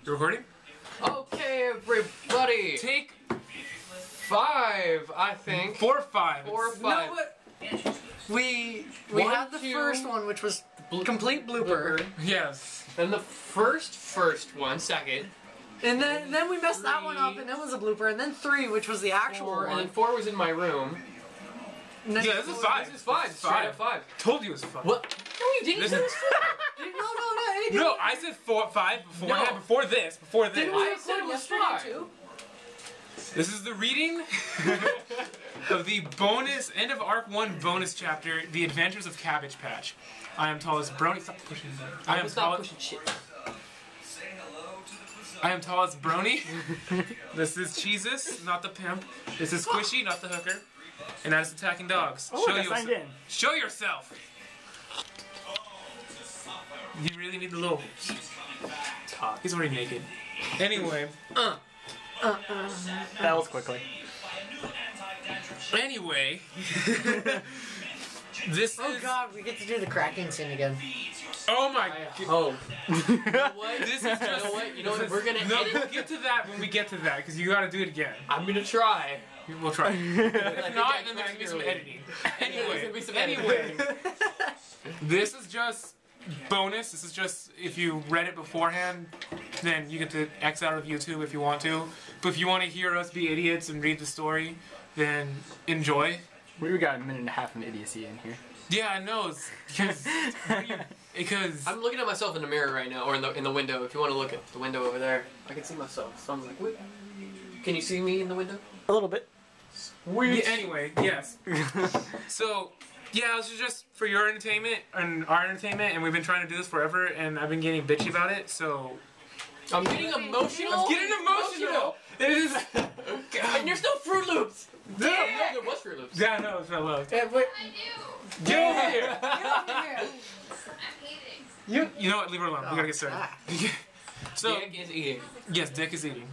You recording? Okay, everybody. Take 5, I think. 4 or 5. 4 or 5. No, but we One, had the two, first one, which was complete blooper, Yes. Then the first one, second. and then we messed that one up, and it was a blooper, and then 3, which was the actual 4, one. and then 4 was in my room. And then Yeah, this is 5. This is 5. Straight up 5. Told you it was 5. What? No, you didn't. This You said is- it was 4. No, I said 5 beforehand. No. Before this. Didn't I we said record it was yesterday 5. too? This is the reading of the bonus, end of Arc 1 bonus chapter, The Adventures of Cabbage Patch. I am Tallest Brony. Stop pushing that. I am Stop Tallest. pushing shit. I am Tallest Brony. This is Jesus, not the pimp. This is Squishy, not the hooker. And that is Attacking Dogs. Oh, I signed in. Show yourself! You really need the logo. He's already naked. Anyway. That was quickly. Anyway. This Oh is. god, we get to do the cracking scene again. Oh my Oh. You know what? This is just. You know what? We're gonna No, edit. we'll get to that when we get to that, because you gotta do it again. I'm gonna try. We'll try. I If think not, I then there's gonna be some cracked editing. There's Anyway, gonna be some anyway, this is just bonus. This is just if you read it beforehand, then you get to X out of YouTube if you want to. But if you want to hear us be idiots and read the story, then enjoy. We got a minute and a half of idiocy in here. Yeah, I know. It's because I'm looking at myself in the mirror right now, or in the window. If you want to look at the window over there, I can see myself. So I'm like, wait. Can you see me in the window? A little bit. yeah, anyway, yes. So yeah, this is just for your entertainment and our entertainment, and we've been trying to do this forever, and I've been getting bitchy about it. So I'm getting emotional. I'm getting emotional. It is. And you're still Fruit Loops. No, No, there was Fruit Loops. Yeah, no, it's not love. Yeah, but Get over here. you You know what? Leave her alone. We gotta get started. So Dick is eating. yes, Dick is eating.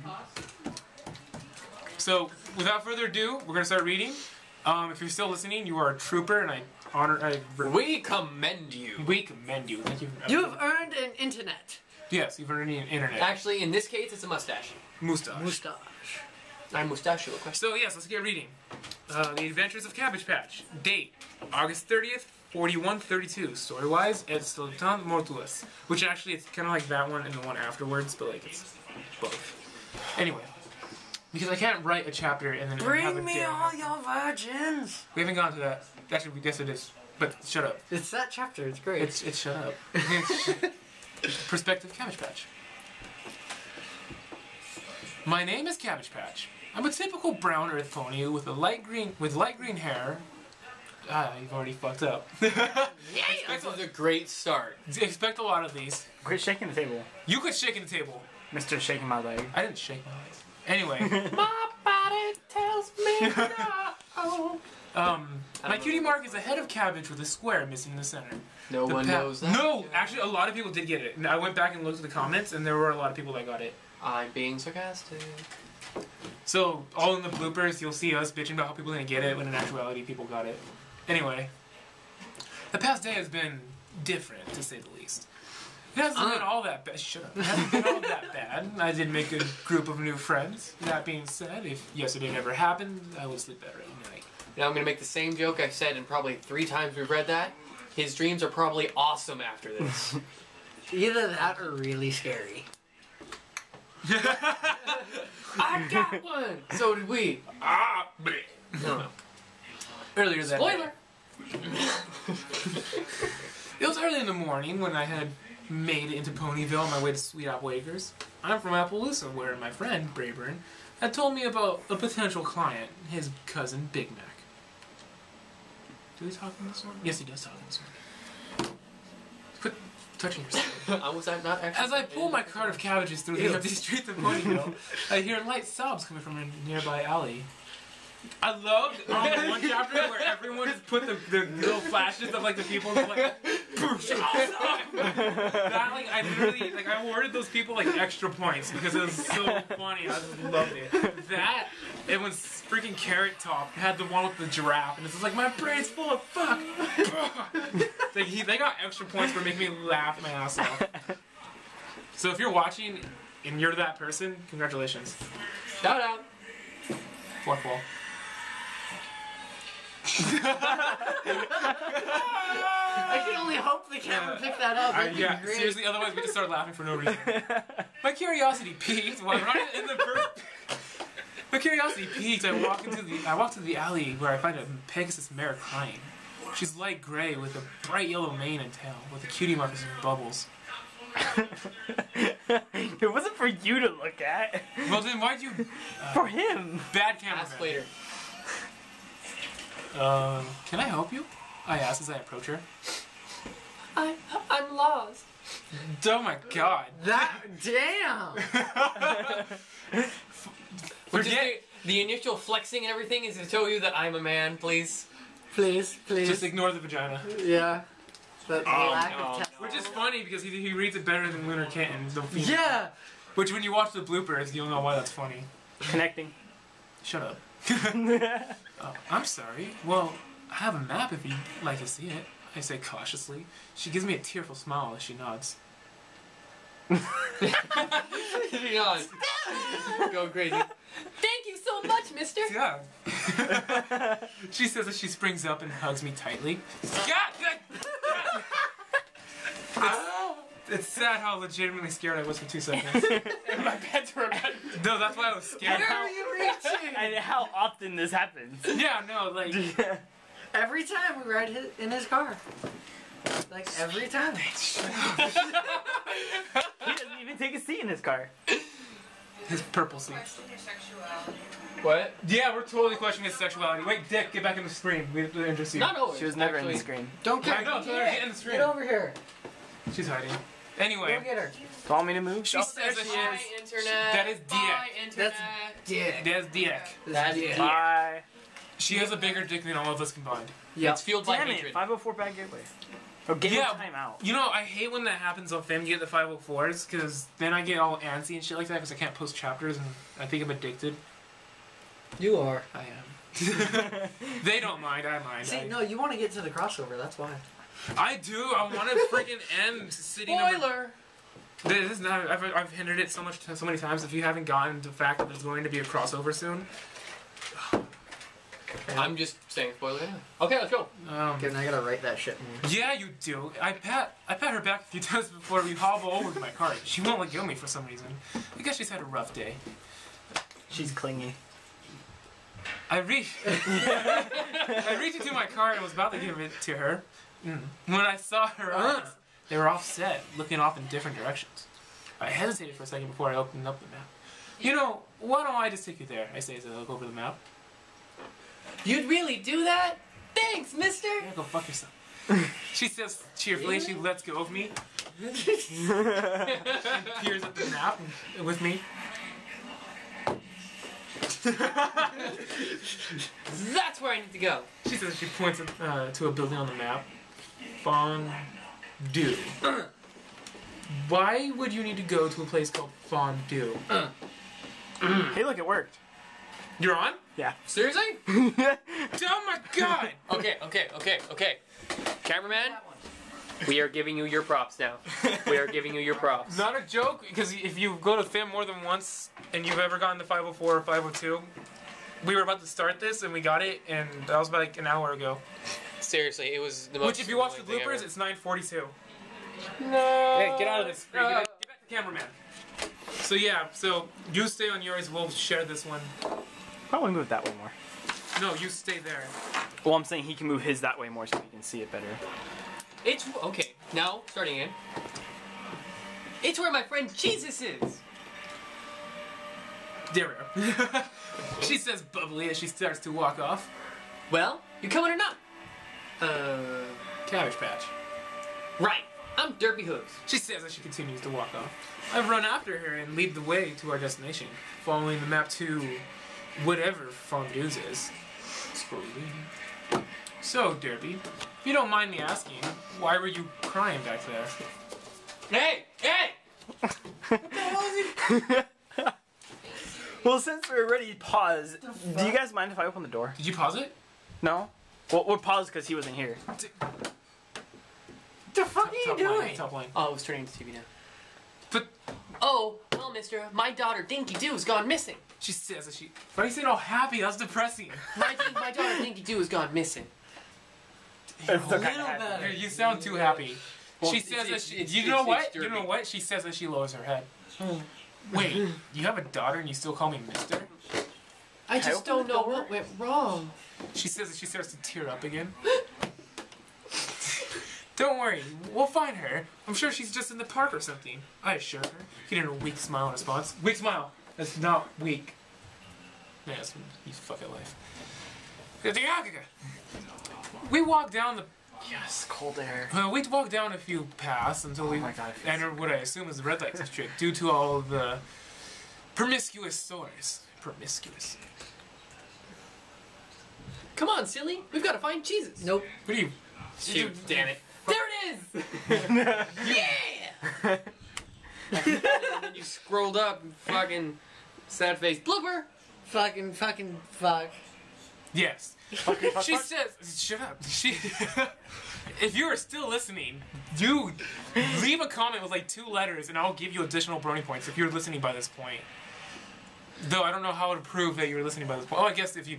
So without further ado, we're gonna start reading. If you're still listening, you are a trooper, and We commend you. we commend you. Thank you. you have earned an internet Yes, you've earned an internet. Actually, in this case, it's a mustache. Mustache. mustache. I'm mustache. Question. So yes, let's get reading. The Adventures of Cabbage Patch. Date: August 30th, 4132. Story-wise, it's Sultan Mortuus, which actually it's kind of like that one and the one afterwards, but like it's both. Anyway, because I can't write a chapter and then have Bring it me down. all your virgins. We haven't gone to that. Actually, yes it is. But shut up. It's that chapter. It's great. It's shut up. Perspective Cabbage Patch. My name is Cabbage Patch. I'm a typical brown earth pony with light green hair. Ah, you've already fucked up. This is a great start. Expect a lot of these. Quit shaking the table. You could shake in the table. Mr. Shaking My Leg. I didn't shake my leg. Anyway, My body tells me no. my cutie mark is a head of cabbage with a square missing in the center. No The one knows that. No, actually, a lot of people did get it. And I went back and looked at the comments, and there were a lot of people that got it. I'm being sarcastic. So, all in the bloopers, you'll see us bitching about how people didn't get it, when in actuality, people got it. Anyway, the past day has been different, to say the least. It hasn't been all that bad. Shut up. It hasn't been all that bad. I did make a group of new friends. That being said, if yesterday never happened, I would sleep better at night. Now I'm gonna make the same joke I've said in probably 3 times we've read that. His dreams are probably awesome after this. Either that or really scary. I got one. So did we. Ah, bleh. No. Earlier that Spoiler. It was early in the morning when I had made it into Ponyville on my way to Sweet Apple Acres. I'm from Appaloosa, where my friend, Brayburn, had told me about a potential client, his cousin, Big Mac. Do he talk in this one? Yes, he does talk in this one. Quit touching yourself. Was that not actually? As I pull my cart of cabbages through the empty streets of Ponyville, I hear light sobs coming from a nearby alley. I loved the one chapter where everyone just put the little flashes of like the people just like that like I literally like I awarded those people like extra points because it was so funny. I just loved it. That it was freaking Carrot Top had the one with the giraffe and it's just like my brain's full of fuck. Like they got extra points for making me laugh my ass off. So if you're watching and you're that person, congratulations. Shout out. Fourth wall. I can only hope the camera picked that up. That'd be Yeah, great. seriously, otherwise we just start laughing for no reason. My curiosity peaked while running in the My curiosity peaked. I walk to the alley where I find a Pegasus mare crying. She's light gray with a bright yellow mane and tail, with the cutie markers and bubbles. It wasn't for you to look at. Well then, why'd you? For him. Bad camera. Ask later. Can I help you? I ask as I approach her. I'm lost. Oh my god. That damn. Forget. The initial flexing and everything is to show you that I'm a man, please. Please. Just ignore the vagina. Yeah. The lack no, of Which is funny because he reads it better than Lunar Kitten. The female. Yeah. Which when you watch the bloopers, you'll know why that's funny. Connecting. Shut up. Oh, I'm sorry. Well, I have a map if you'd like to see it. I say cautiously. She gives me a tearful smile as she nods. Beyond. Go crazy. Thank you so much, mister. Yeah. She says as she springs up and hugs me tightly. God! It's sad how legitimately scared I was for 2 seconds. My pets were about No, that's why I was scared. Where are you reaching? And how often this happens. Yeah, no, like... Every time we ride in his car. Like every time. He doesn't even take a seat in his car. His purple seats. What? Yeah, we're totally questioning his sexuality. Wait, Dick, get back in the screen. We have to intercede. Not always. She was never in actually. the screen. Don't get I know, so get in the screen. Get over here. She's hiding. Anyway, Go get her. Do you want me to move? she says that she Bye, is... internet. That is Bye, Dick. internet. Dick. That's Dick. That's Dick. Bye. She has a bigger dick than all of us combined. It's fueled by Damn it. hatred. 504 bad gateway. Oh, gateway Yeah. time out. You know, I hate when that happens on Fam. You get the 504s, because then I get all antsy and shit like that, because I can't post chapters, and I think I'm addicted. You are. I am. They don't mind, I mind. See, no, you want to get to the crossover. That's why. I do, I want to freaking end city number... Spoiler. This is not, I've hinted it so many times. If you haven't gotten to the fact that there's going to be a crossover soon... I'm just saying spoiler anyway. Okay, let's go. Okay, now I gotta write that shit more. Yeah, you do. I pat her back a few times before we hobble over to my cart. She won't let go of me for some reason. I guess she's had a rough day. She's clingy. I reached into my cart and was about to give it to her. When I saw her eyes, they were offset, looking off in different directions. I hesitated for a second before I opened up the map. You know, why don't I just take you there? I say as I look over the map. You'd really do that? Thanks, mister. Yeah, go fuck yourself. She says cheerfully, she lets go of me. Peers at the map with me. That's where I need to go. She says she points to a building on the map. Fondue. Why would you need to go to a place called Fondue? Hey, look, it worked. You're on? Yeah. Seriously? Oh my god! Okay. Cameraman, we are giving you your props now. We are giving you your props. Not a joke, because if you go to Fam more than once and you've ever gotten the 504 or 502, we were about to start this and we got it, and that was about like an hour ago. Seriously, it was the most. Which, if you watch the annoying thing bloopers, ever. it's 9:42. No. Hey, get out of this. Get back to cameraman. So yeah, so you stay on yours. We'll share this one. Probably move that way more. No, you stay there. Well, I'm saying he can move his that way more so we can see it better. It's okay. Now, starting in. It's where my friend Jesus is. There we are. She says bubbly as she starts to walk off. Well, you coming or not? Cabbage Patch. Right. I'm Derpy Hooves. She says as she continues to walk off. I run after her and lead the way to our destination, following the map to whatever Fondue's is. Scrolling. So, Derpy, if you don't mind me asking, why were you crying back there? Hey! Well, since we're already paused, do you guys mind if I open the door? Did you pause it? No? Well, we're paused because he wasn't here. The fuck are you Top doing? line, top line. Oh, I was turning to TV now. But Oh, well, Well, mister, my daughter Dinky Doo's gone missing. She says that she. Why are you saying all happy? That's depressing. My daughter Dinky Doo has gone missing. It's still kinda Little happy. better. You sound too happy. Well, She it's- says that it's- she. it's- You it's- know it's what? derpy. You know what? She says that she lowers her head. Wait, you have a daughter and you still call me Mister? I just open don't the know door? what went wrong. She says that she starts to tear up again. Don't worry, we'll find her. I'm sure she's just in the park or something. I assure her. Getting a weak smile in response. Weak smile. That's not weak. Yeah, that's you fuck at life. We walk down the. Yes, cold air. We walk down a few paths until we my God, I feel enter what I assume is the red light district due to all of the promiscuous stores. Promiscuous. Come on, silly. We've got to find Jesus. Nope. What do you? Shoot, damn it. There it is! Yeah! And then you scrolled up and fucking sad face blooper. Fucking fuck. Yes. She says, shut up. She, if you are still listening, you leave a comment with like 2 letters and I'll give you additional brownie points if you're listening by this point. Though I don't know how to prove that you're listening by this point. Oh, I guess if you,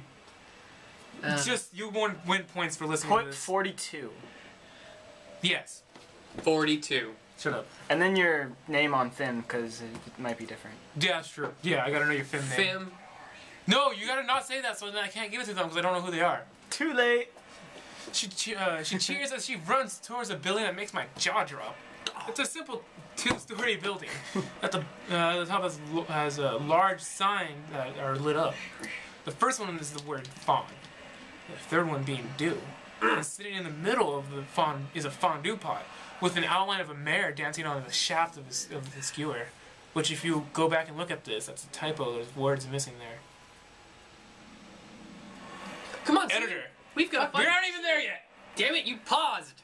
you win points for listening to Put this. 42. Yes. 42. Shut up. And then your name on Finn, because it might be different. Yeah, that's true. Yeah, I gotta know your Finn name. Fim. No, you gotta not say that so then I can't give it to them because I don't know who they are. Too late. She cheers as she runs towards a building that makes my jaw drop. It's a simple 2-story building. At the top has a large sign that are lit up. The first one is the word fawn. The third one being dew. And sitting in the middle of the fawn is a fondue pot with an outline of a mare dancing on the shaft of the skewer. Which, if you go back and look at this, that's a typo. There's words missing there. Come on, silly. Editor. We've got to find We're not even there yet. Damn it, you paused.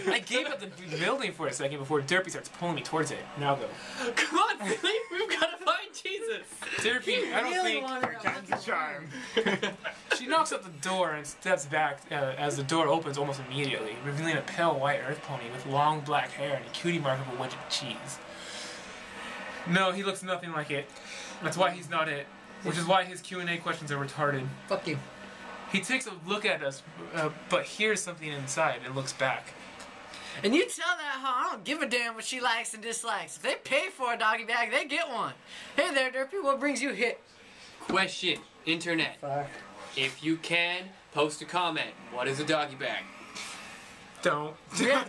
I gave up the building for a second before Derpy starts pulling me towards it. Now go. Come on, silly. We've got to find Jesus. Derpy, I don't Really think. wanted Time's a charm. She knocks at the door and steps back as the door opens almost immediately, revealing a pale white earth pony with long black hair and a cutie mark of a wedge of cheese. No, he looks nothing like it. That's why he's not it. Which is why his Q&A questions are retarded. Fuck you. He takes a look at us, but hears something inside and looks back. And you tell that huh? I don't give a damn what she likes and dislikes. If they pay for a doggy bag, they get one. Hey there, Derpy. What brings you here? Question. Internet. Fuck. If you can, post a comment. What is a doggy bag? Don't. Yeah.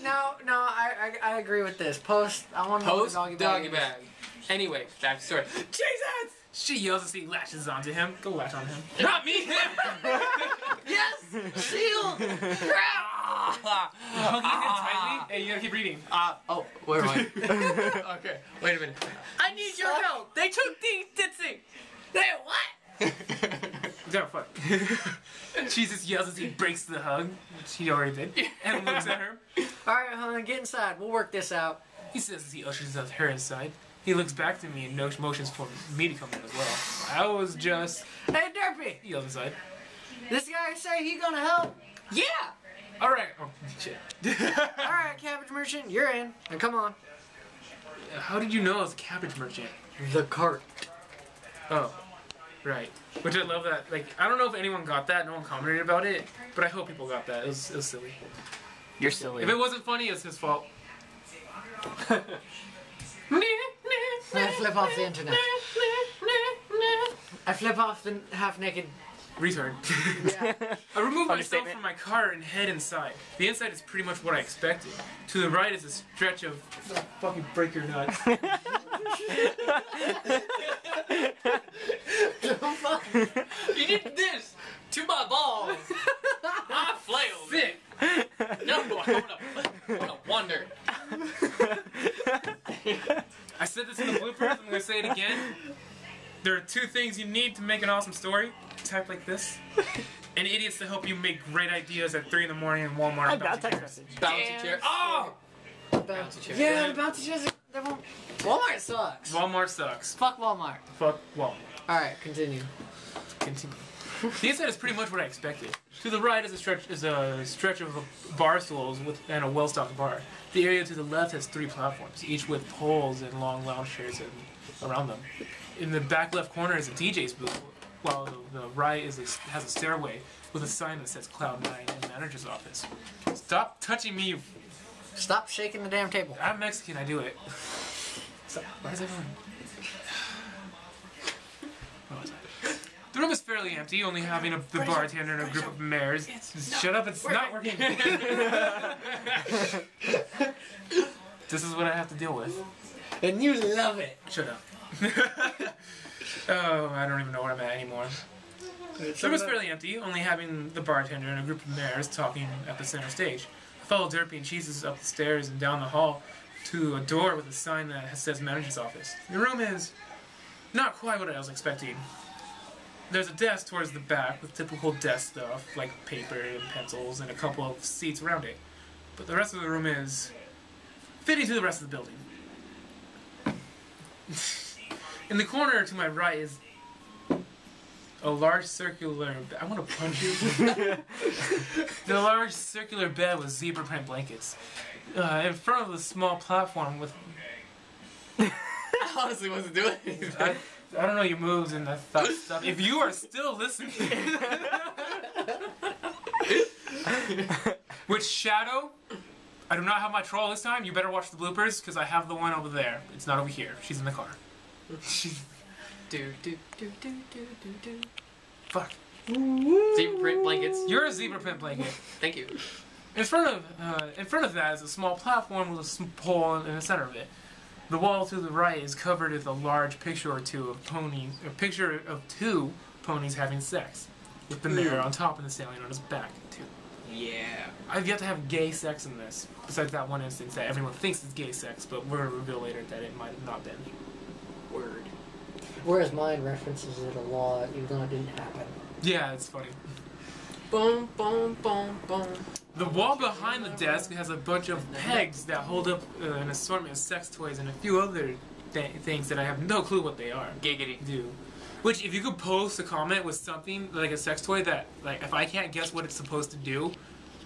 No. I agree with this. Post. I want to know what Post a doggy doggy bag. bag. Anyway, back to story. Jesus! She yells as he lashes onto him. Go latch on him. Not me, him! Yes. Shield. Hugging him tightly. Hey, you gotta keep reading. Oh, where am I? Okay, wait a minute. I need your help. They took Ditsy. They what? No, fuck. Jesus yells as he breaks the hug, which he already did, and looks at her. All right, hon. Get inside. We'll work this out. He says as he ushers her inside. He looks back to me and motions for me to come in as well. I was just... Hey, Derpy. He yells inside. This guy say he gonna help. Yeah! Alright. Oh, shit. All right, cabbage merchant, you're in. And come on. How did you know I was a cabbage merchant? The cart. Oh. Right. Which I love that. Like, I don't know if anyone got that. No one commented about it. But I hope people got that. It was silly. You're silly. If it wasn't funny, it's his fault. I flip off the internet. I flip off the half-naked. Retard. Yeah. I remove myself Understatement. from my car and head inside. The inside is pretty much what I expected. To the right is a stretch of fucking break your nuts. You did this to my balls. My flail. Sick. No, I wanna wonder. I said this in the bloopers. I'm gonna say it again. There are 2 things you need to make an awesome story. Type like this. And idiots to help you make great ideas at 3 in the morning in Walmart. I got Bouncy text chairs. message. Bouncy chair. Oh! Bouncy chair. Yeah, the bouncy chairs. They won't. Walmart sucks. Walmart sucks. Fuck Walmart. Fuck Walmart. All right, continue. Continue. The inside is pretty much what I expected. To the right is a stretch of bar stools and a well-stocked bar. The area to the left has 3 platforms, each with poles and long lounge chairs around them. In the back left corner is a DJ's booth, while the right has a stairway with a sign that says Cloud 9 and Manager's Office. Stop touching me, you... Stop shaking the damn table. I'm Mexican, I do it. Stop. Why is everyone... What was I? The room is fairly empty, only having the bartender and a group of mares. Shut up, it's not working. This is what I have to deal with. And you love it. Shut up. Oh, I don't even know where I'm at anymore. The room is fairly empty, only having the bartender and a group of mares talking at the center stage. I follow Derpy and Cheeses up the stairs and down the hall to a door with a sign that says Manager's Office. The room is not quite what I was expecting. There's a desk towards the back with typical desk stuff like paper and pencils and a couple of seats around it. But the rest of the room is fitting to the rest of the building. In the corner to my right is a large circular... I want to punch you. The large circular bed with zebra print blankets. In front of the small platform with... I honestly wasn't doing anything. I don't know your moves and that stuff. If you are still listening... With Shadow, I do not have my troll this time. You better watch the bloopers, because I have the one over there. It's not over here. She's in the car. Fuck. Zebra print blankets. You're a zebra print blanket. Thank you. In front of that is a small platform with a pole in the center of it. The wall to the right is covered with a large picture or two of ponies, a picture of 2 ponies having sex, with the mare on top and the stallion on his back too. Yeah. I've yet to have gay sex in this, besides that one instance that everyone thinks is gay sex, but we're going to reveal later that it might have not been. Word. Whereas mine references it a lot, even though it didn't happen. Yeah, it's funny. Boom, boom, boom, boom. The wall behind the desk has a bunch of pegs that hold up an assortment of sex toys and a few other things that I have no clue what they are. Giggity. Do. Which, if you could post a comment with something, like a sex toy that, like, if I can't guess what it's supposed to do,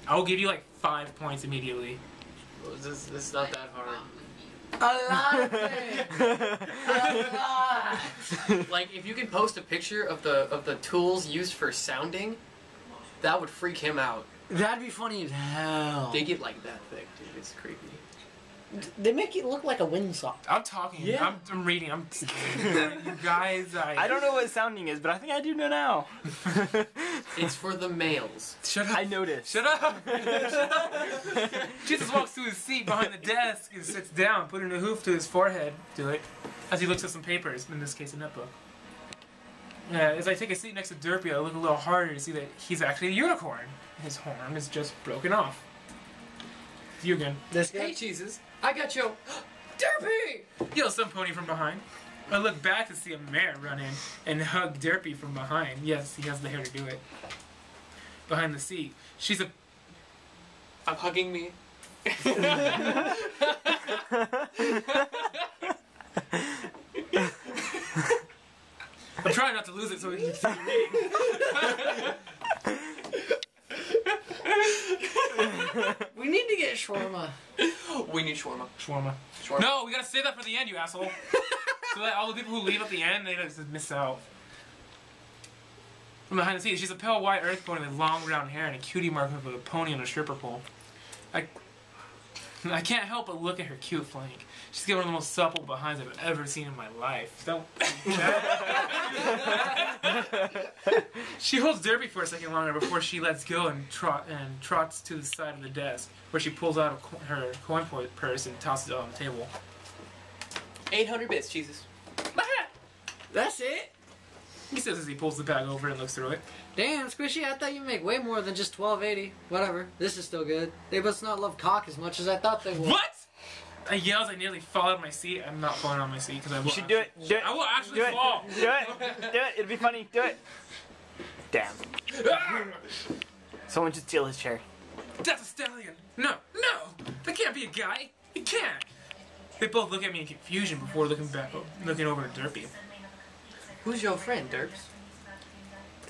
I'll give you, like, 5 points immediately. Well, this is not that hard. A lot of things! A lot! Like, if you can post a picture of the tools used for sounding, that would freak him out. That'd be funny as hell. They get like that thick, dude. It's creepy. They make it look like a windsock. I'm talking. Yeah. I'm reading. You guys, I don't know what sounding is, but I think I do know now. It's for the males. Shut up. I noticed. Shut up! Shut up! Jesus walks to his seat behind the desk and sits down, putting a hoof to his forehead, as he looks at some papers, in this case a notebook. As I take a seat next to Derpy, I look a little harder to see that he's actually a unicorn. His horn is just broken off. It's you again. This Hey, guy? cheeses. I got you. Derpy! Yells some pony from behind. I look back to see a mare run in and hug Derpy from behind. Yes, he has the hair to do it. Behind the seat. She's a... I'm hugging me. I'm trying not to lose it so we can continue reading. We need to get shawarma. We need shawarma. Shawarma. Shawarma. No, we gotta save that for the end, you asshole. So that all the people who leave at the end, they just miss out. From behind the scenes, she's a pale white earth pony with long brown hair and a cutie mark of a pony on a stripper pole. I can't help but look at her cute flank. She's got one of the most supple behinds I've ever seen in my life. Don't. She holds Derpy for a second longer before she lets go and trots to the side of the desk, where she pulls out her coin purse and tosses it on the table. 800 bits, cheeses. That's it? He says as he pulls the bag over and looks through it. Damn, Squishy, I thought you'd make way more than just $12.80. Whatever, this is still good. They must not love cock as much as I thought they would. What? I yell as I nearly fall out of my seat. I'm not falling out of my seat because I will. You should do it. Do it. I will actually Do it. fall. Do it. Do it. It'll be funny. Do it. Damn. Someone should steal his chair. That's a stallion. No, that can't be a guy. It can't. They both look at me in confusion before looking over at Derpy. Who's your friend, Derps?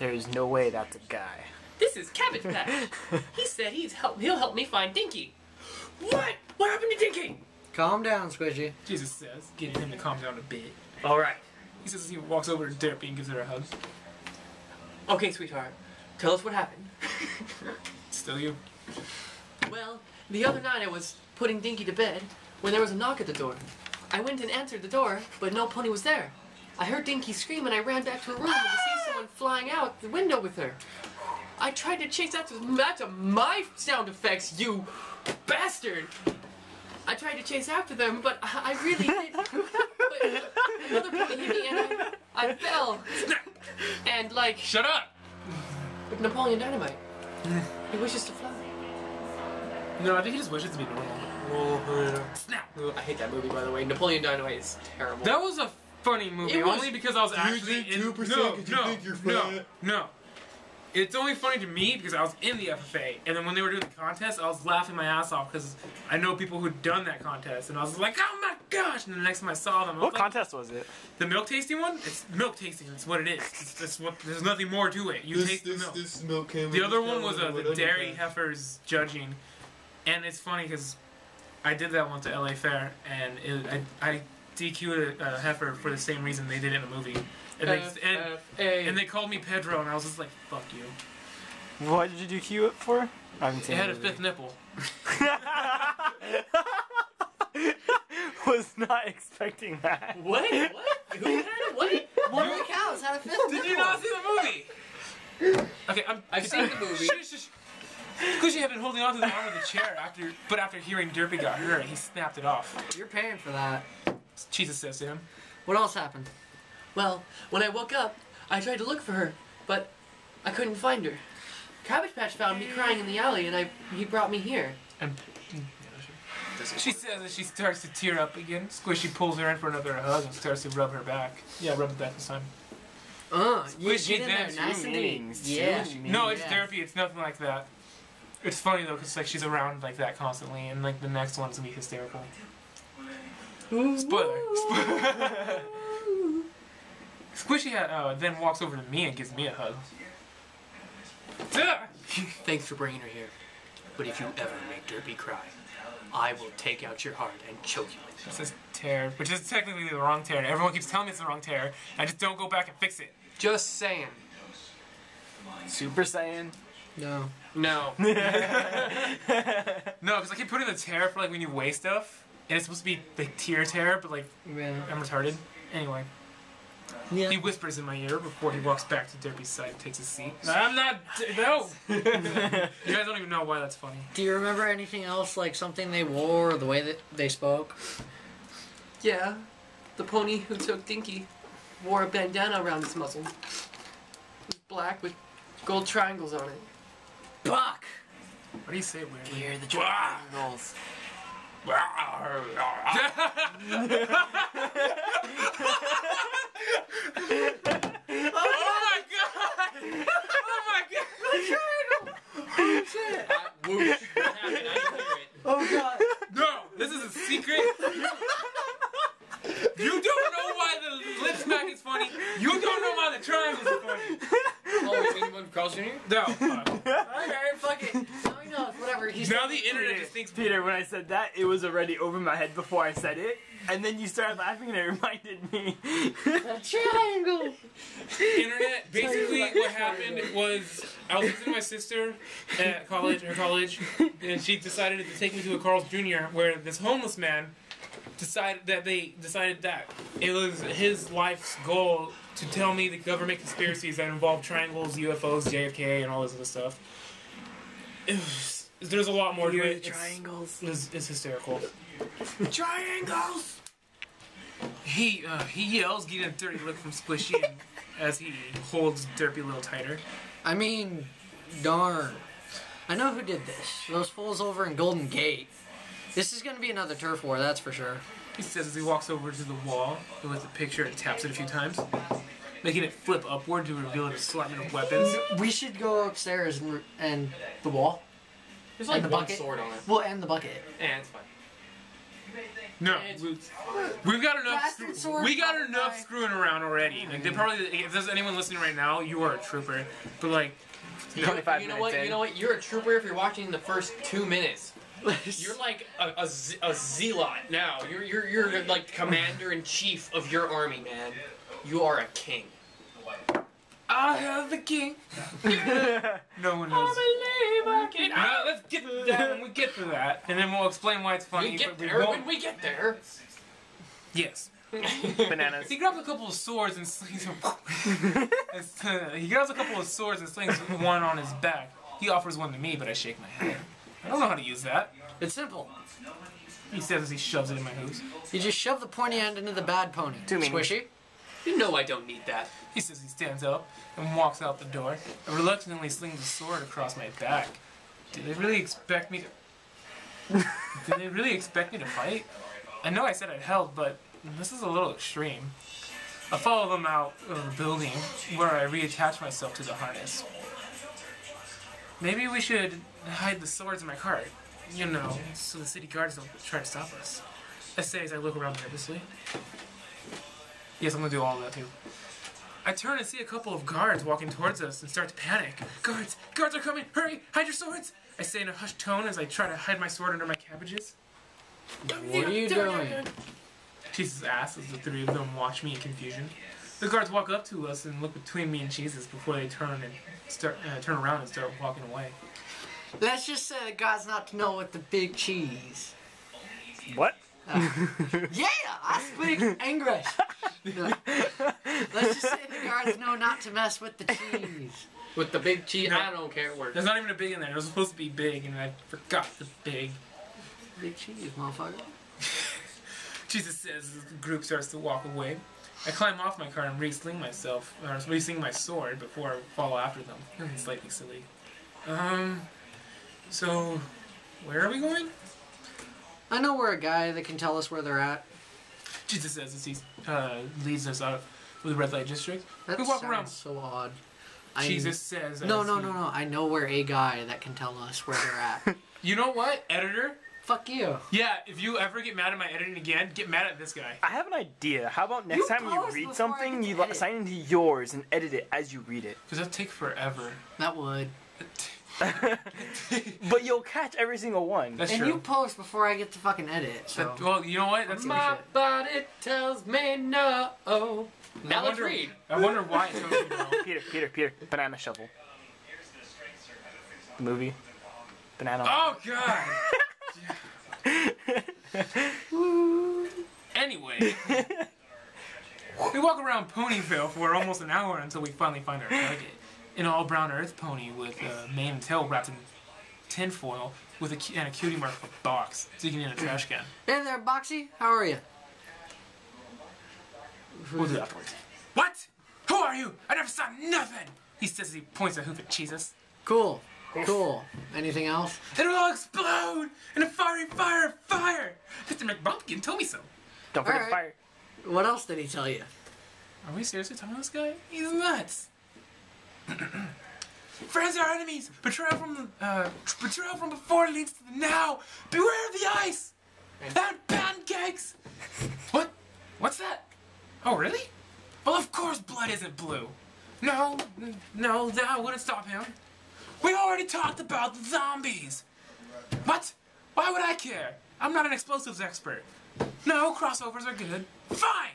There is no way that's a guy. This is Cabbage Patch. He said he'll help me find Dinky. What? What happened to Dinky? Calm down, Squishy. Jesus says, getting him to calm down a bit. All right. He says he walks over to Derpy and gives her a hug. Okay, sweetheart. Tell us what happened. Still you. Well, the other night I was putting Dinky to bed when there was a knock at the door. I went and answered the door, but no pony was there. I heard Dinky scream and I ran back to her room to see someone flying out the window with her. I tried to chase after them. That's my sound effects, you bastard! I tried to chase after them, but I really did. But another pony hit me and I fell. And like Shut up! Napoleon Dynamite. He wishes to fly. No, I think he just wishes to be normal. Snap! I hate that movie, by the way. Napoleon Dynamite is terrible. That was a funny movie, It was- only because I was actually in. No. It's only funny to me because I was in the FFA, and then when they were doing the contest, I was laughing my ass off because I know people who'd done that contest, and I was like, oh my gosh! And the next time I saw them, I was What like, contest was it? the milk tasting one? It's milk tasting. It's what it is. It's what. There's nothing more to it. You taste the milk. This milk came The other one was the dairy heifers judging, and it's funny because I did that one to LA Fair, and I DQ'd a heifer for the same reason they did in the movie, and they called me Pedro, and I was just like, fuck you. What did you DQ it for? I haven't It seen had the a movie. fifth nipple. Was not expecting that. What? What? Who had it? What? One of the cows had a fifth Did you nipple. not see the movie? Okay, I've seen the movie. Because you had been holding onto the arm of the chair after hearing Derpy got hurt, he snapped it off. You're paying for that. Jesus says to him. What else happened? Well, when I woke up, I tried to look for her, but I couldn't find her. Cabbage Patch found me crying in the alley, and he brought me here. And she says that she starts to tear up again. Squishy pulls her in for another hug and starts to rub her back. Yeah, rub it back this time. You Squishy get in there dance, nice and deep. meanings, Yeah. two No, it's Yeah. therapy. It's nothing like that. It's funny though, cause like she's around like that constantly, and like the next one's gonna be hysterical. Spoiler. Squishy then walks over to me and gives me a hug. Thanks for bringing her here. But if you ever make Derpy cry, I will take out your heart and choke you. It says tear, which is technically the wrong tear. Everyone keeps telling me it's the wrong tear. I just don't go back and fix it. Just saying. Super Saiyan. No. No. No, because I keep putting the tear for like when you weigh stuff, and it's supposed to be like tear, but like Yeah. I'm retarded. Anyway. Yeah. He whispers in my ear before he walks back to Derpy's side and takes his seat. I'm not. No! You guys don't even know why that's funny. Do you remember anything else, like something they wore or the way that they spoke? Yeah. The pony who took Dinky wore a bandana around his muzzle. It was black with gold triangles on it. Buck! What do you say weirdly? Hear the triangles. Oh my god! Oh my god! Whoosh. What happened? I didn't hear it. Oh god. No! This is a secret! You don't know why the lip smack is funny. You don't know why the triangles are funny. Oh, you mean one from Carl Jr.? No. Okay, fuck it. No, he knows. Whatever. He's Now the internet just thinks Peter, when I said that, it was already over my head before I said it, and then you started laughing and it reminded me. a triangle. internet. Basically, what happened was I was visiting my sister at college, and she decided to take me to a Carl's Jr. where this homeless man decided that it was his life's goal to tell me the government conspiracies that involve triangles, UFOs, JFK, and all this other stuff. There's a lot more to it. Triangles. It's hysterical. Triangles. He yells, getting a dirty look from Squishy and, as he holds Derpy a little tighter. I mean, darn. I know who did this. Those fools over in Golden Gate. This is gonna be another turf war, that's for sure. He says as he walks over to the wall with the picture and taps it a few times, making it flip upward to reveal an assortment of weapons. We should go upstairs and the wall. There's And like the one bucket? sword on it. We'll end the bucket. Yeah, it's fine. No, we've got enough. Bastard sword We got fucking enough guy. screwing around already. Like they probably, if there's anyone listening right now, you are a trooper. But like, 25 You know minutes what? in. You know what? You're a trooper if you're watching the first 2 minutes. You're like a zealot now. You're like commander in chief of your army, man. You are a king. I have the king. No one knows. I believe I can. No, let's get to that when we get to that, and then we'll explain why it's funny. We get but we there won't. when we get there. Yes. Bananas. He grabs a couple of swords and slings them. He grabs a couple of swords and slings one on his back. He offers one to me, but I shake my head. I don't know how to use that. It's simple. He says as he shoves it in my hooves. You just shove the pointy end into the bad pony. Too mean. Squishy. You know I don't need that. He says he stands up and walks out the door and reluctantly slings the sword across my back. Do they really expect me to... Do they really expect me to fight? I know I said I'd help, but this is a little extreme. I follow them out of the building where I reattach myself to the harness. Maybe we should hide the swords in my cart, you know, so the city guards don't try to stop us. I say as I look around nervously. Yes, I'm gonna do all of that too. I turn and see a couple of guards walking towards us and start to panic. Guards! Guards are coming! Hurry! Hide your swords! I say in a hushed tone as I try to hide my sword under my cabbages. What are you doing? Jesus ass as the three of them watch me in confusion. The guards walk up to us and look between me and Jesus before they turn around and start walking away. Let's just say the guards not to know with the big cheese. What? Yeah, I speak English. No. Let's just say the guards know not to mess with the cheese. With the big cheese, No. I don't care. It works. There's not even a big in there. It was supposed to be big and I forgot the big. Big cheese, motherfucker. Jesus says as the group starts to walk away. I climb off my car and re-sling myself, or re-sling my sword before I follow after them. Feeling slightly silly. So, where are we going? I know we're a guy that can tell us where they're at. Jesus says as he leads us out of the red light district. That We walk sounds around. so odd. Jesus says. No, as no, he- no, no. I know we're a guy that can tell us where they're at. You know what, editor? Fuck you. Yeah, if you ever get mad at my editing again, get mad at this guy. I have an idea. How about next You time you pause read before I something, get you to edit. sign into yours and edit it as you read it. Because that'll take forever. That would. But you'll catch every single one. That's And true. you post before I get to fucking edit. So. That- well, you know what? That's My shit. body tells me no. Now let's read. I wonder why it tells me no. Peter. Banana Shovel. The movie. Banana. Oh god. Anyway, we walk around Ponyville for almost an hour until we finally find our target. An all brown earth pony with mane and tail wrapped in tinfoil with and a cutie mark of a box digging in a trash can. Hey there, Boxy. How are you? We'll do that afterwards. What? Who are you? I never saw nothing! He says as he points a hoof at Jesus. Cool. Cool. Anything else? It'll all explode in a fiery fire of fire! Mr. McBumpkin told me so. Don't forget Alright. fire. What else did he tell you? Are we seriously talking about this guy? He's nuts. Friends are enemies. Betrayal from before leads to the now. Beware of the ice and pancakes. What? What's that? Oh, really? Well, of course, blood isn't blue. No, that wouldn't stop him. We already talked about the zombies. What? Why would I care? I'm not an explosives expert. No, crossovers are good. Fine!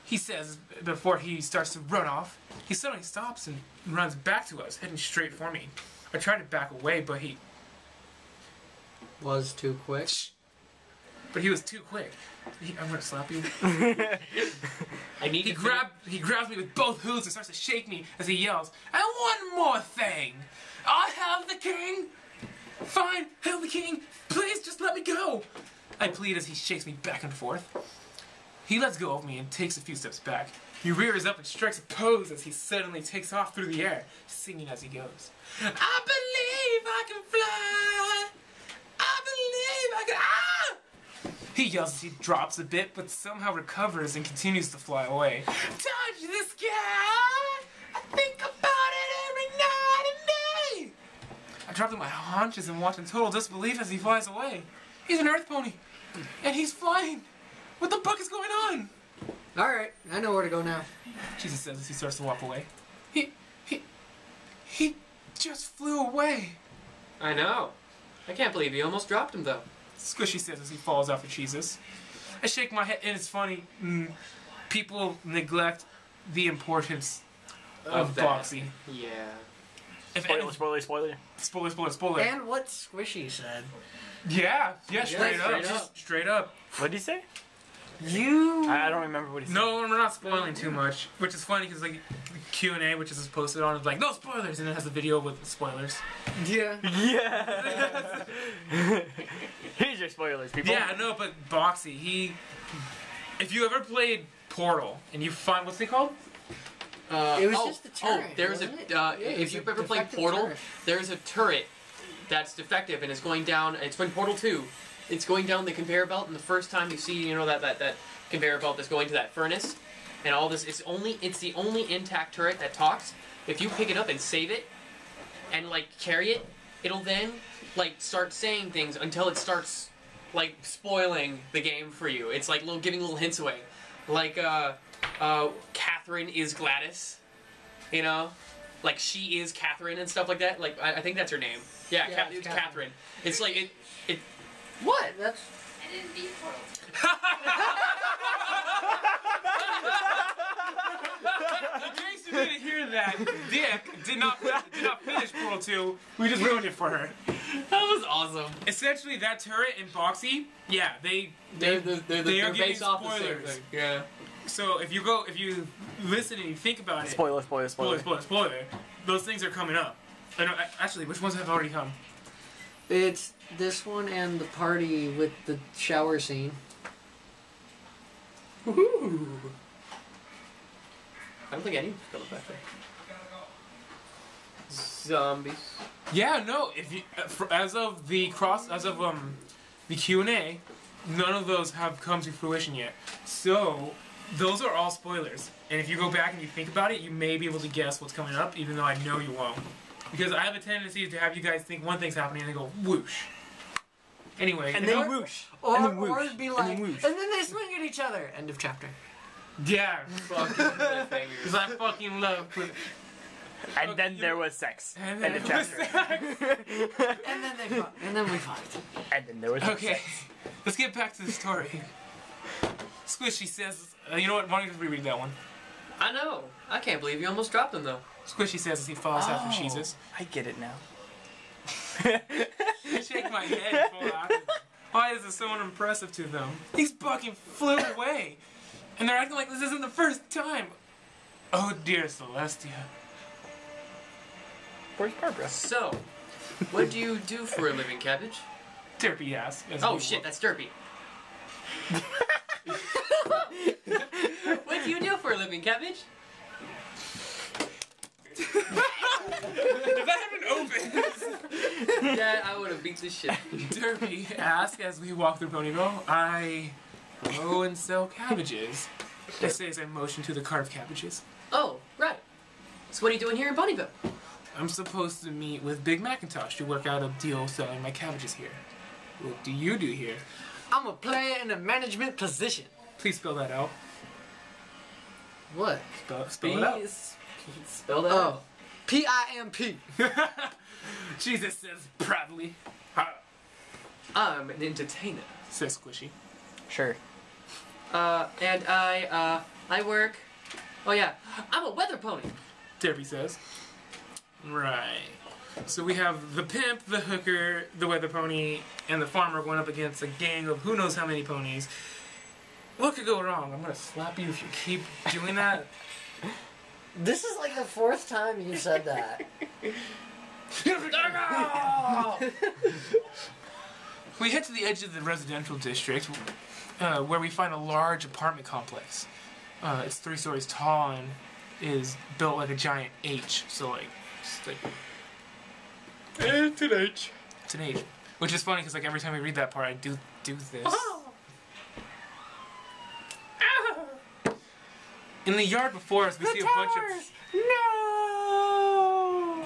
He says before he starts to run off. He suddenly stops and runs back to us, heading straight for me. I tried to back away, but he Was too quick. was too quick. I'm gonna slap you. I need He to grabs me with both hooves and starts to shake me as he yells, "And one more thing! I have the king! Fine, hail the king! Please just let me go!" I plead as he shakes me back and forth. He lets go of me and takes a few steps back. He rears up and strikes a pose as he suddenly takes off through the air, singing as he goes. I believe I can fly! I believe I can... Ah! He yells as he drops a bit, but somehow recovers and continues to fly away. Touch the sky! I think about it every night and day! I drop to my haunches and watch in total disbelief as he flies away. He's an earth pony. and he's flying. What the fuck is going on? All right, I know where to go now. Jesus says as he starts to walk away. He just flew away. I know. I can't believe you almost dropped him, though. Squishy says as he falls off of Jesus. I shake my head, and it's funny. People neglect the importance of that. Boxy. Yeah. If Spoiler. Spoiler. And what Squishy said. Yeah, straight straight up. up. Straight up. What did he say? You. I don't remember what he said. No, we're not spoiling too much, which is funny because like Q&A, which is posted on, is like no spoilers, and it has a video with spoilers. Yeah. Yeah. Here's your spoilers, people. Yeah, no, but Boxy, if you ever played Portal and you find what's it called? It was just the turret. There's wasn't it? a. Yeah, it If was you've a ever played defective Portal, turret. there's a turret that's defective and it's going down. It's in Portal 2. It's going down the conveyor belt, and the first time you see, that conveyor belt that's going to that furnace, and all this, it's the only intact turret that talks. If you pick it up and save it, and like carry it, it'll then like start saying things until it starts like spoiling the game for you. It's like giving little hints away, like Catherine is Gladys, like she is Catherine and stuff like that. Like I think that's her name. Yeah, Yeah, it's it's Catherine. It's like it. What? That's. I didn't beat Portal. In case you didn't hear that, Dick did not finish Portal 2. We just ruined it for her. That was awesome. Essentially, that turret and Boxy, yeah, They're are giving giving off the same spoilers. thing. Yeah. So if you listen and you think about it, Spoiler. spoiler, those things are coming up. I know, actually, which ones have already come? It's this one and the party with the shower scene. Woohoo! I don't think any of them back there. Zombies. Yeah, no. If you as of the Q&A, none of those have come to fruition yet. So those are all spoilers. And if you go back and you think about it, you may be able to guess what's coming up, even though I know you won't. Because I have a tendency to have you guys think one thing's happening and then go whoosh. Anyway, And then whoosh. Or, And then whoosh. or it'd be like, And then whoosh. and then they swing at each other. End of chapter. yeah, Fucking cliffhangers. because I fucking love. And then there was sex. And End then of chapter. And then they fucked. And then we fucked. And then there was Okay, sex. let's get back to the story. Squishy says, you know what? Why don't you just reread that one? I know. I can't believe you almost dropped him though. Squishy says as he falls after Oh, Jesus. I get it now. I shake my head and fall after them. Why is this so unimpressive to them? These fucking flew away. And they're acting like this isn't the first time. Oh dear Celestia. Where's Barbara? So, what do you do for a living, Cabbage? Derpy asks. as Oh he shit, walks. that's Derpy. What do you do for a living, Cabbage? If that hadn't opened. Yeah, I would have beat this shit. Derpy asks as we walk through Ponyville. I grow and sell cabbages. I say as I motion to the carved cabbages. Oh, right. So what are you doing here in Bunnyville? I'm supposed to meet with Big Macintosh to work out a deal selling my cabbages here. What do you do here? I'm a player in a management position. Please spell that out. What? Spell it out. Spell that Oh. out. P-I-M-P. Jesus says proudly. I'm an entertainer. Says Squishy. Sure. And I work... Oh yeah, I'm a weather pony. Derpy says. Right. So we have the pimp, the hooker, the weather pony, and the farmer going up against a gang of who knows how many ponies. What could go wrong? I'm gonna slap you if you keep doing that. This is like the fourth time you said that. We head to the edge of the residential district, where we find a large apartment complex. It's 3 stories tall and is built like a giant H. So like, it's like It's an H. it's an H. Which is funny because like every time we read that part, I do this. In the yard before us, we see a bunch of. No!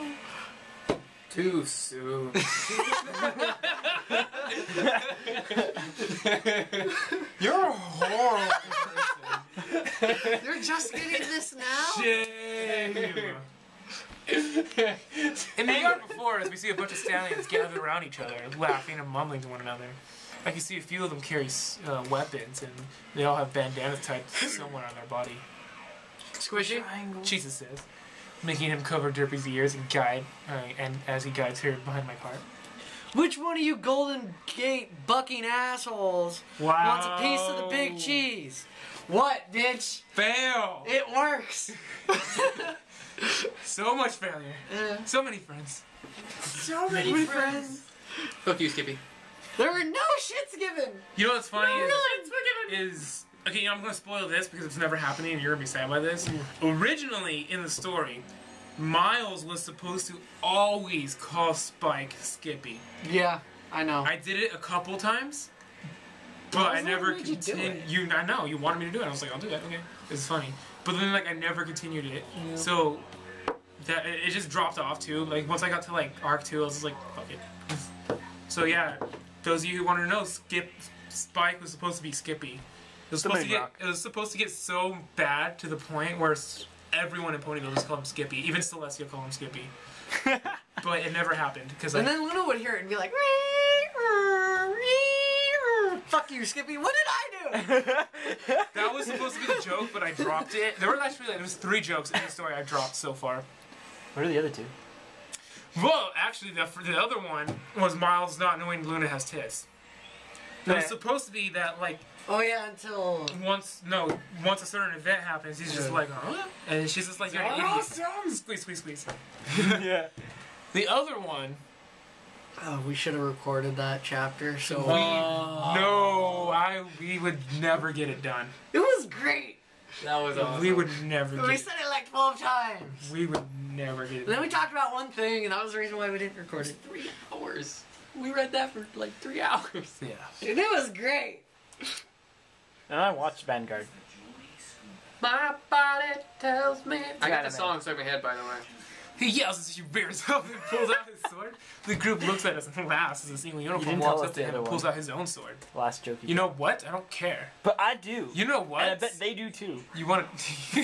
Too soon. In You're a horrible person. You're just getting this now? Shame. In the yard before us, we see a bunch of stallions gathered around each other, laughing and mumbling to one another. I can see a few of them carry weapons, and they all have bandanas tied somewhere on their body. Squishy? Jesus says, making him cover Derpy's ears and guide, and as he guides her behind my cart. Which one of you Golden Gate bucking assholes wants a piece of the big cheese? What, bitch? Fail! It works. So much failure. So many friends. So many friends. Fuck you, Skippy. There were no shits given. You know what's funny No shits were given. is okay, I'm gonna spoil this because it's never happening and you're gonna be sad by this. Originally in the story, Miles was supposed to always call Spike Skippy. Yeah, I know. I did it a couple times, but Well, I never why would you do continued. it? I know you wanted me to do it. I was like, I'll do it. Okay, it's funny. But then like I never continued it. So that it just dropped off too. Like once I got to like arc 2, I was just like, fuck it. So yeah, those of you who want to know, Spike was supposed to be Skippy. It was supposed to get so bad to the point where everyone in Ponyville just called him Skippy. Even Celestia called him Skippy. But it never happened because And then Luna would hear it and be like, fuck you, Skippy. What did I do? that was supposed to be the joke, but I dropped it. There was 3 jokes in the story I dropped so far. What are the other 2? Well, actually, the other one was Miles not knowing Luna has tits. It was supposed to be that, like, Oh yeah, until once a certain event happens, he's just like, huh? And she's just like, you're an idiot. awesome. Squeeze, squeeze, squeeze. Yeah. The other one, we should have recorded that chapter. So we would never get it done. it was great. That was awesome. We would never We get said it like 12 times. We would never get it And then done. we talked about one thing, and that was the reason why we didn't record it. 3 hours. We read that for like 3 hours. Yeah. And it was great. And I watched Vanguard. My body tells me. I got it, the song stuck in my head, by the way. He yells as he rears up and pulls out his sword. The group looks at us and laughs as the single unicorn didn't walks tell up us to the him other and pulls one. out his own sword. Last joke. You know what? I don't care. But I do. You know what? And I bet they do too. You want to... You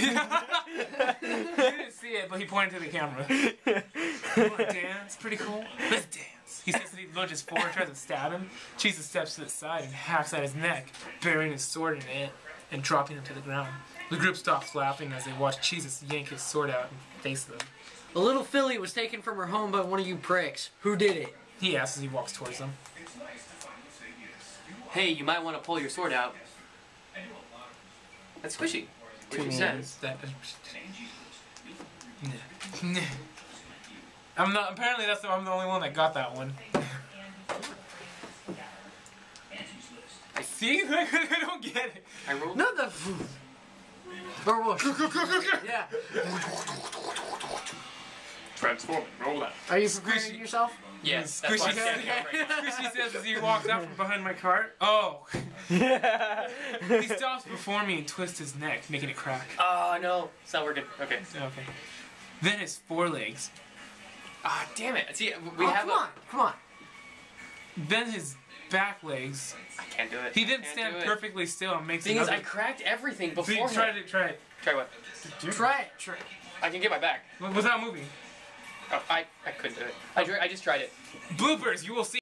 didn't see it, but he pointed to the camera. You want to dance? Pretty cool. Let's dance. He says that he lunges forward, tries to stab him. Jesus steps to the side and hacks at his neck, burying his sword in it and dropping him to the ground. The group stops laughing as they watch Jesus yank his sword out and face them. A little filly was taken from her home by one of you pricks. Who did it? He asks as he walks towards them. Hey, you might want to pull your sword out. That's squishy. What she says. I'm not. Apparently, I'm the only one that got that one. I see. I don't get it. I rolled. Not the. Or whoosh. Yeah. Transform. Roll that. Are you preparing Squishy. yourself? Yes, that's why I'm Squishy standing up right now. Squishy says as he walks out from behind my cart. Oh. Yeah. He stops before me and twists his neck, making it crack. Oh no, it's not working. Okay. Okay. Then his forelegs. Ah, damn it. See, we Oh, have come on. Then his back legs. I can't do it. He didn't Can't stand do it. perfectly still and makes Thing is, another. I cracked everything See, before. try it. Try it. Try what? Try it. I can get my back. Without moving. Oh, I couldn't do it. I just tried it. Bloopers. You will see.